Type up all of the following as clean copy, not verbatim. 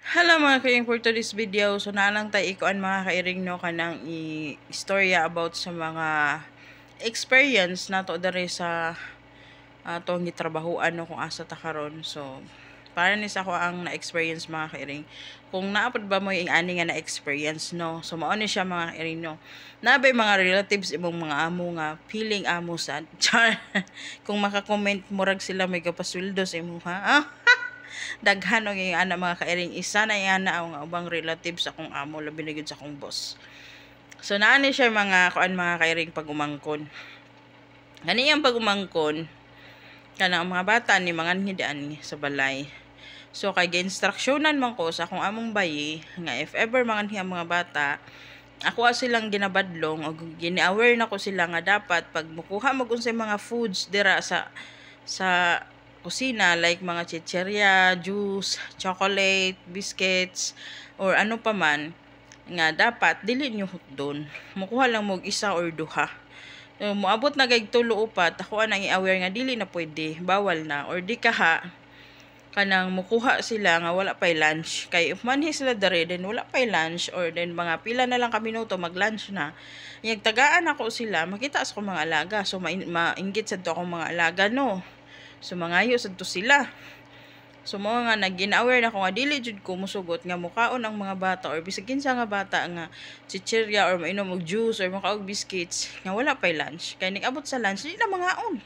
Hello mga kairing, for today's video. So nalang tayo ikuan mga kairing no kanang istorya about sa mga experience nato dere sa atong gitrabahoan no kung asa ta karon. So para ni sa ako ang na-experience mga kairing. Kung naapod ba mo yung ani nga na-experience no. So mao ni siya mga kairing no. Nabay mga relatives imong mga amo nga feeling amo sa char. Kung maka-comment murag sila may kapasweldo sa imo ha. Daghan og yung ana mga kairing, isa na yan na ang ubang relatives sa akong amo labi na gyud sa akong boss. So naani siya mga kuan mga kairing pagumangkon. Gani ang pagumangkon kana ang mga bata ni mga hidaan sa balay. So kay gi-instructionan man ko sa akong among bayi nga if ever mga mga bata ako silang ginabadlong o gini-aware na ko sila nga dapat pag mukuha mag unsay mga foods dira sa kusina like mga chicherya, juice, chocolate, biscuits or ano pa man nga dapat dili nyo hutdon. Mukuha lang mo isa or duha. Moabot na gayg tulo upat ako anang i-aware nga dili na pwede, bawal na or di kaha kanang mukuha sila nga wala pay lunch kay if manhi sila dere then wala pay lunch or then mga pila na lang ka minuto mag lunch na yag tagaan ako sila makita sa mga alaga so mainggit sa to akong mga alaga no. So mangayo sad to sila. So mo nga nagin-aware na ko nga dili jud ko musugot nga mukaon ang mga bata or bisag kinsa nga bata nga chichirya or mainom og juice or makaog biscuits nga wala pay lunch. Kay nig-abot sa lunch di na mangaon.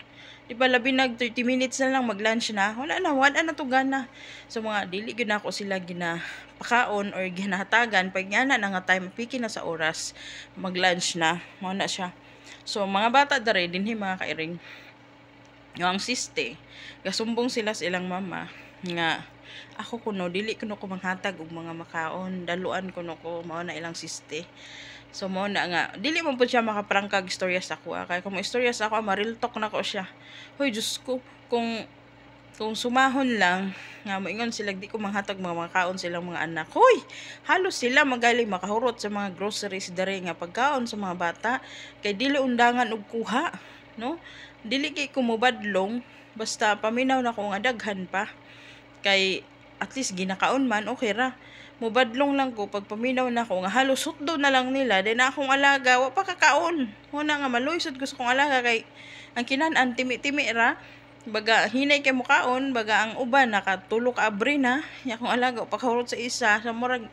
Di ba labi nag 30 minutes na lang mag-lunch na. Wala na to gana. So mga dili gyud nako sila ginapakaon or ginahatagan pag nga na nga time piki na sa oras mag-lunch na. Mao na siya. So mga bata dere dinhi mga kairing yung ang siste gasumbong sila sa ilang mama nga ako kuno dili kuno ko manghatag og mga makaon daluan kuno ko mao na ilang siste. So mao na nga dili man pud siya makaprangkag istorya sa ako kay kung istorya sa ako maril talk na ko siya. Hoy Diyos ko, kung sumahon lang nga moingon sila di ko manghatag mga makaon silang mga anak. Hoy, halos sila magaling makahurot sa mga groceries dere nga pagkaon sa mga bata kay dili undangan og kuha, no? Dili kay kumubadlong basta paminaw na ko nga daghan pa kay at least ginakaon man okay ra. Mubadlong lang ko pag paminaw na ko nga halos hutdo na lang nila then akong alaga wa pa kakaon. Una nga maloysod ko sa akong alaga kay ang kinan-an timi-timi ra. Baga hinay kay mukaon baga ang uban nakatulok abri na nya akong alaga pa kahurot sa isa sa murag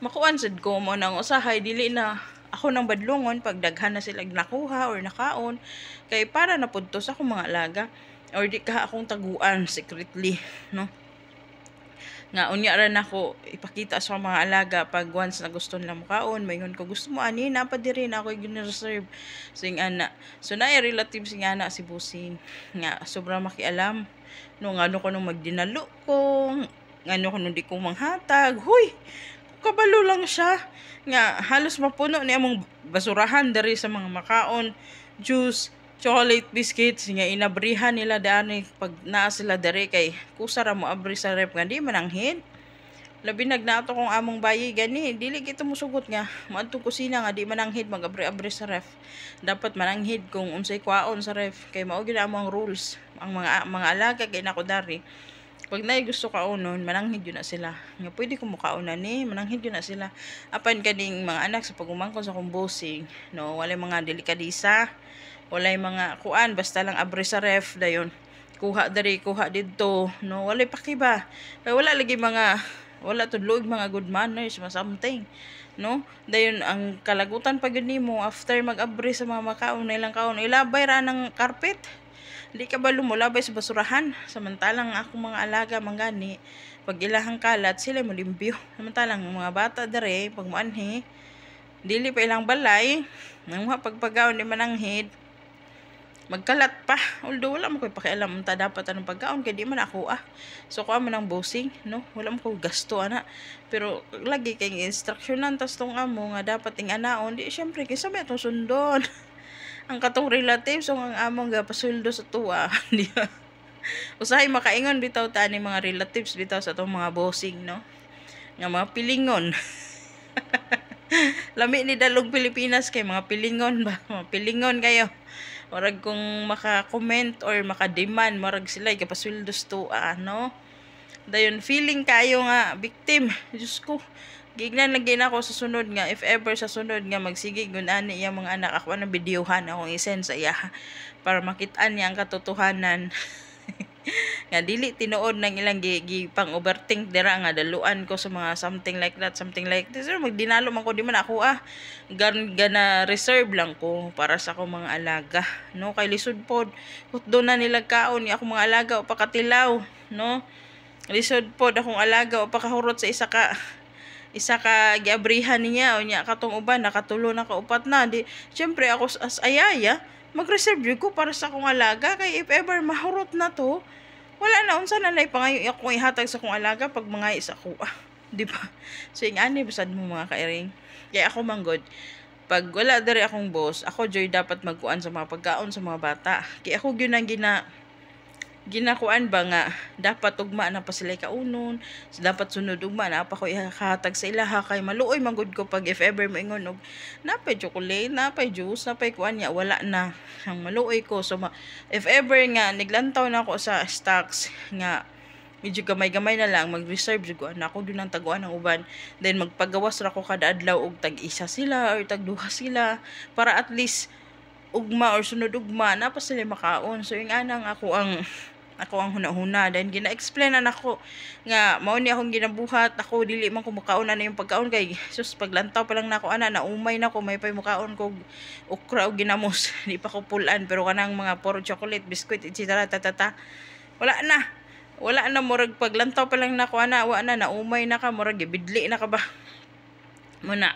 makuan sad ko mo nang usahay dili na ako nang badlongon pag daghan na sila nakuha or nakaon kay para na pud to sa akong mga alaga or di ka akong taguan secretly no nga unya ra nako ipakita sa mga alaga pag once na gusto nila mukaon mayngon ko gusto mo ani na pa diri na ako gini-reserve sing ana so naay relatives nga ana si Busing nga sobrang makialam no ngano ko nung magdinalo ko ngano ko nung di ko manghatag huy kabalo lang siya nga halos mapuno ni among basurahan dari sa mga makaon, juice, chocolate, biscuits nga inabrihan nila dani pag naa sila dari kay kusara mo abri sa rep nga di mananghid. Labi nagnato kong among bayi gani dili kita musugot nga maadtong kusina nga di mananghid magabri-abri sa ref. Dapat mananghid kung unsay kwaon sa ref kay mao gyud among rules ang mga alaga kay nako dari. Pag na gusto kaunon, mananghid yun na sila. Nga pwede ko mukaunan ni, mananghid yun na sila. Apan kaning mga anak sa pagumangkon sa kong bossing, no, walay mga delikadisa, walay mga kuan, basta lang abre sa ref, dayon. Kuha dari, kuha dito, no, walay pakiba. Kaya wala lagi mga, wala tudlog mga good manners, mga something. No, dayon ang kalagutan pag yun mo after mag-abre sa mga makaon na ilang kaon, ilabay ra ng carpet. Di ka ba lumulabay sa basurahan? Samantalang ako mga alaga manggani, pag ilahang kalat, sila mo limpyo. Samantalang mga bata dere, pag maanhi, dili pa ilang balay, nang mga pagpagaon di mananghid, magkalat pa. Although wala mo ko'y pakialam ta dapat anong pagkaon, kaya di man ako So ko man ang bossing, no? Wala mo ko gasto, ana. Pero lagi kay instructionan, tas tong amo nga dapat ing anaon, di syempre, kaysa may itong sundon. Ang katong relatives ang among gapasuldo sa tuwa di ba usahay makaingon bitaw ta ni mga relatives bitaw sa tong mga bossing no nga mga pilingon lami ni dalog Pilipinas kay mga pilingon ba mga pilingon kayo murag kung maka-comment or maka-demand murag sila gapasuldo sa tuwa no Dayon feeling kayo nga victim. Diyos ko. Gignan lagi na ako sa sunod nga, if ever sa sunod nga magsige gunani iya mga anak, ako na videohan akong isend sa iya para makitaan niya ang katotohanan. Nga dili tinuod ng ilang pang overthink dira nga daluan ko sa mga something like that, something like this. So, magdinalo man ko, di man ako gana reserve lang ko para sa akong mga alaga, no? Kay lisod pod hutdo na nila kaon ni ako mga alaga o pakatilaw, no? Lisod pod akong alaga o pakahurot sa isa ka giabrihan niya o niya katong uban nakatulo na kaupat na. Di syempre ako as ayaya mag-reserve ko para sa akong alaga, kay if ever mahurot na to, wala na unsa na lay pangayo ako ihatag sa akong alaga pag mga isa ko, di ba? So ingani basad mo mga kairing, kay ako manggod pag wala diri akong boss, ako joy dapat magkuan sa mga pagkaon sa mga bata, kay ako gyud ang ginakuan ba nga dapat ugma na pa sila kaunon, so, dapat sunod ugma na pa ko ihatag sa ilaha, kay maluoy manggod ko pag if ever maingon og napay chocolate, napay juice, napay kuan niya, wala na ang maluoy ko. So if ever nga niglantaw na ako sa stocks nga medyo gamay-gamay na lang, mag-reserve jud ko na ako dun ang taguan ng uban, then magpagawas ra ko kada adlaw og tag-isa sila or tag-duha sila para at least ugma or sunod ugma na pa sila makaon. So yung anang ako ang hunahuna, then gina-explain na nako nga mao ni akong ginabuhat, ako dili man ko mukaon na yung pagkaon, kay sus paglantaw pa lang nako na umay nako may pay mukaon ko okra o ginamos di pa ko pulan, pero kanang mga puro chocolate, biscuit etc. tatata wala na murag paglantaw pa lang nako wa na umay na ka, murag gibidli na ka ba muna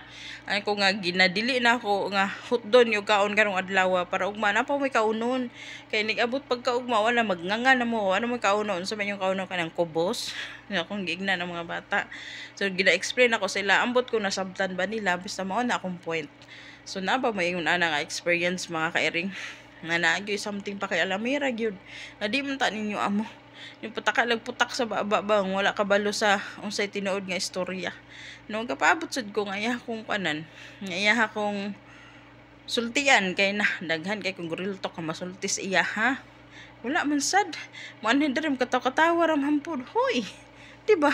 ano ko nga ginadili na ako nga hutdon yung kaon karong adlaw para ugma na pa may kaunon, kay nigabot pagka ugma wala magnganga na mo ano may kaunon sa man yung kaunon kanang kubos nga akong giigna ng mga bata. So gina-explain ako sila, ambot ko nasabtan ba nila basta mao na akong point. So na ba may ana nga experience mga kairing nga naagyo something pa kay alamira gyud nga di man ta ninyo amo yung pataka lagputak sa baba bang wala kabalo sa unsay tinuod nga istorya, no? Kapaabot sad ko nga iya kong kanan nga iya akong sultian, kay na daghan kay kung real talk ka masultis iya ha, wala man sad mo ani diri katawa-katawa ram hampod hoy, di ba?